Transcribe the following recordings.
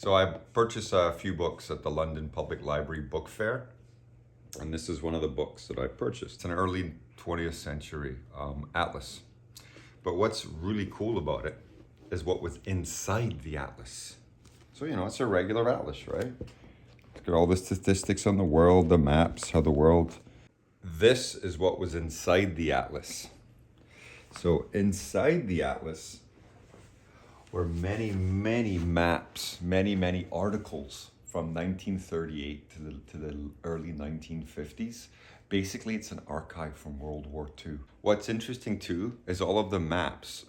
So I purchased a few books at the London Public Library Book Fair, and this is one of the books that I purchased. It's an early 20th century atlas. But what's really cool about it is what was inside the atlas. So, you know, it's a regular atlas, right? Look at all the statistics on the world, the maps, how the world... This is what was inside the atlas. So inside the atlas were many, many maps, many articles from 1938 to the early 1950s. Basically, it's an archive from World War II. What's interesting too is all of the maps,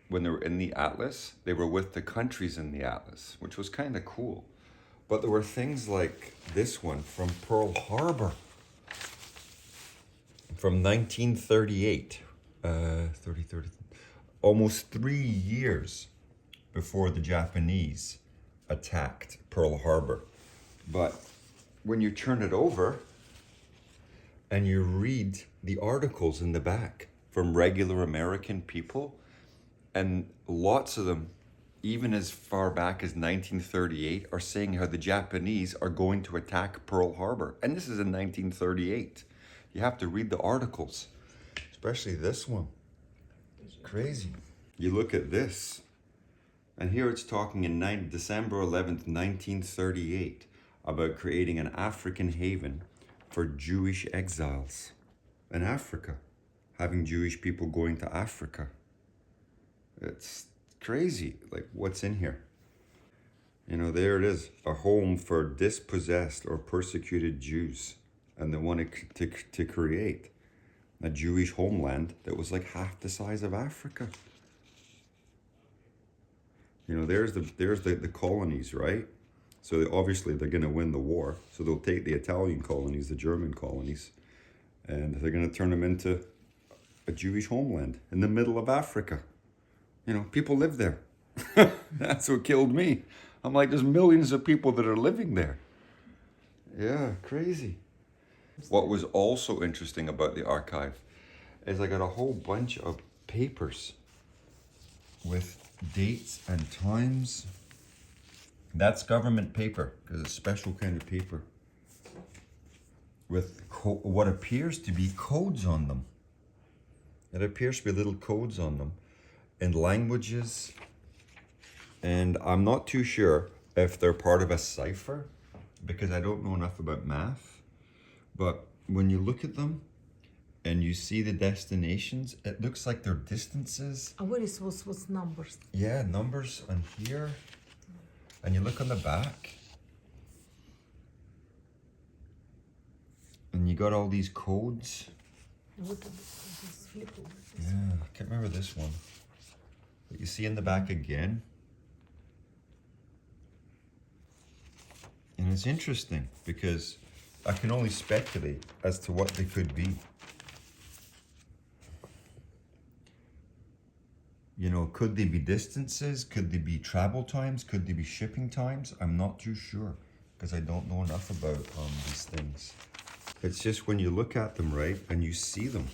when they were in the atlas, they were with the countries in the atlas, which was kind of cool. But there were things like this one from Pearl Harbor from 1938, almost 3 years before the Japanese attacked Pearl Harbor. But when you turn it over and you read the articles in the back from regular American people, and lots of them, even as far back as 1938, are saying how the Japanese are going to attack Pearl Harbor. And this is in 1938. You have to read the articles, especially this one. It's crazy. You look at this, and here it's talking in December 11th, 1938, about creating an African haven for Jewish exiles in Africa, having Jewish people going to Africa. It's crazy, like what's in here. You know, there it is, a home for dispossessed or persecuted Jews. And they wanted to create a Jewish homeland that was like half the size of Africa. You know, there's the colonies, right? So obviously they're going to win the war. So they'll take the Italian colonies, the German colonies, and they're going to turn them into a Jewish homeland in the middle of Africa. You know, people live there. That's what killed me. I'm like, there's millions of people that are living there. Yeah, crazy. What was also interesting about the archive is I got a whole bunch of papers with dates and times. That's government paper, because it's a special kind of paper with what appears to be codes on them. It appears to be little codes on them in languages, and I'm not too sure if they're part of a cipher, because I don't know enough about math. But when you look at them and you see the destinations, it looks like they're distances. What is what's numbers? Yeah, numbers on here. And you look on the back, and you got all these codes. Yeah, I can't remember this one. But you see in the back again. And it's interesting because I can only speculate as to what they could be. You know, could they be distances? Could they be travel times? Could they be shipping times? I'm not too sure because I don't know enough about these things. It's just when you look at them, right, and you see them,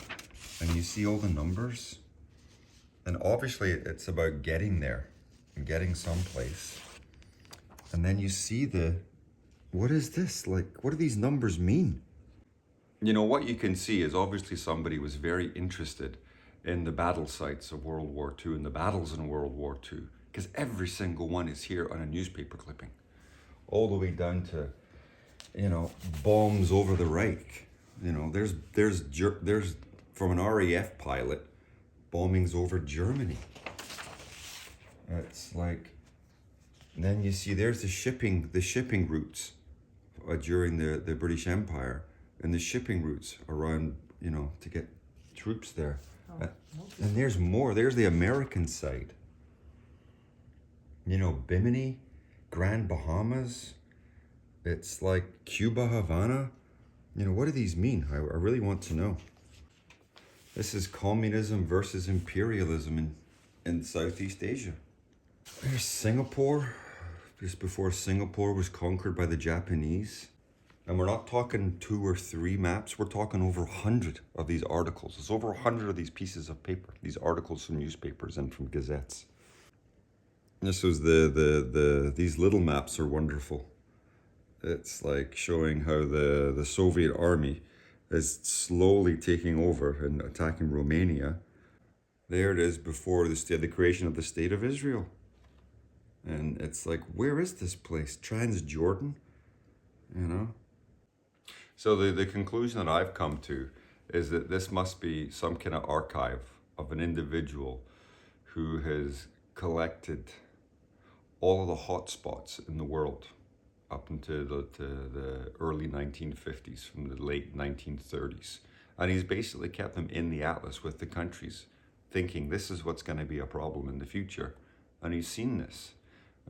and you see all the numbers, and obviously it's about getting there and getting someplace. And then you see what is this? Like, what do these numbers mean? You know, what you can see is obviously somebody was very interested in the battle sites of World War II and the battles in World War II, because every single one is here on a newspaper clipping, all the way down to, you know, bombs over the Reich. You know, there's from an RAF pilot, bombings over Germany. It's like, and then you see there's the shipping routes during the British Empire, and the shipping routes around, you know, to get troops there. And there's more. There's the American side. You know, Bimini, Grand Bahamas. It's like Cuba, Havana. You know, what do these mean? I really want to know. This is communism versus imperialism in Southeast Asia. There's Singapore, just before Singapore was conquered by the Japanese. And we're not talking 2 or 3 maps, we're talking over 100 of these articles. There's over 100 of these pieces of paper, these articles from newspapers and from gazettes. This was these little maps are wonderful. It's like showing how the Soviet army is slowly taking over and attacking Romania. There it is before the creation of the State of Israel. And it's like, where is this place? Transjordan? You know? So the conclusion that I've come to is that this must be some kind of archive of an individual who has collected all of the hot spots in the world up into the early 1950s, from the late 1930s. And he's basically kept them in the atlas with the countries, thinking this is what's going to be a problem in the future. And he's seen this.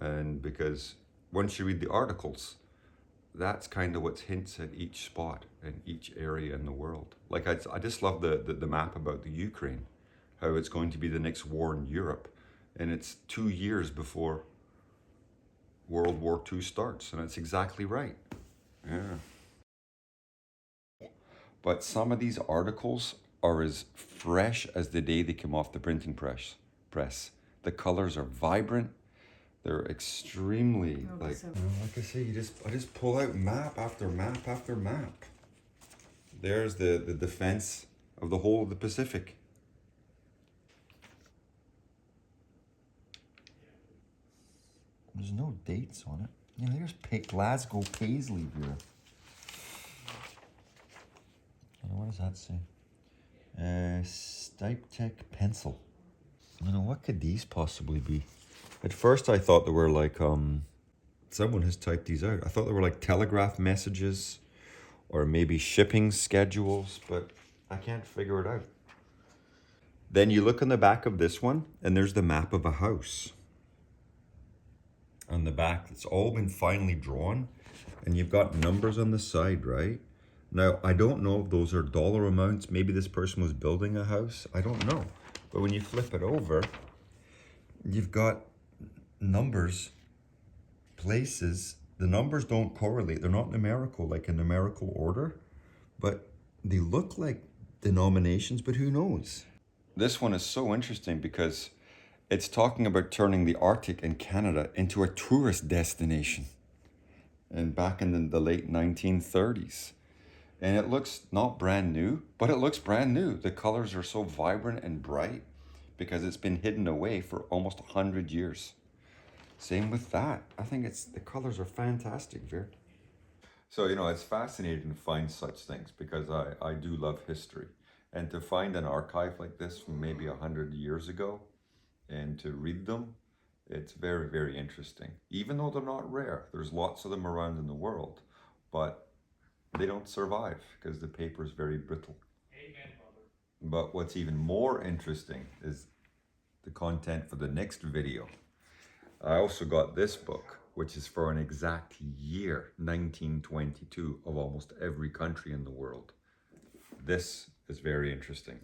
And because once you read the articles, that's kind of what hints at each spot and each area in the world. Like I just love the map about the Ukraine, how it's going to be the next war in Europe. And it's 2 years before World War II starts, and it's exactly right. Yeah. But some of these articles are as fresh as the day they came off the printing press. The colors are vibrant. They're extremely like I say, I just pull out map after map after map. There's the defense of the whole of the Pacific. There's no dates on it. Yeah, there's Glasgow Paisley here. What does that say? Styptech pencil. What could these possibly be? At first I thought they were like, someone has typed these out. I thought they were like telegraph messages or maybe shipping schedules, but I can't figure it out. Then you look on the back of this one and there's the map of a house. On the back, it's all been finely drawn and you've got numbers on the side, right? Now, I don't know if those are dollar amounts. Maybe this person was building a house. I don't know. But when you flip it over, you've got numbers, places. The numbers don't correlate. They're not numerical, like a numerical order, but they look like denominations, but who knows? This one is so interesting because it's talking about turning the Arctic in Canada into a tourist destination. And back in the late 1930s. And it looks not brand new, but it looks brand new. The colors are so vibrant and bright because it's been hidden away for almost 100 years. Same with that. I think the colors are fantastic, Virt. So, it's fascinating to find such things because I do love history. And to find an archive like this from maybe 100 years ago and to read them, it's very, very interesting. Even though they're not rare, there's lots of them around in the world, but they don't survive because the paper is very brittle. Amen, Father. But what's even more interesting is the content for the next video. I also got this book, which is for an exact year, 1922, of almost every country in the world. This is very interesting.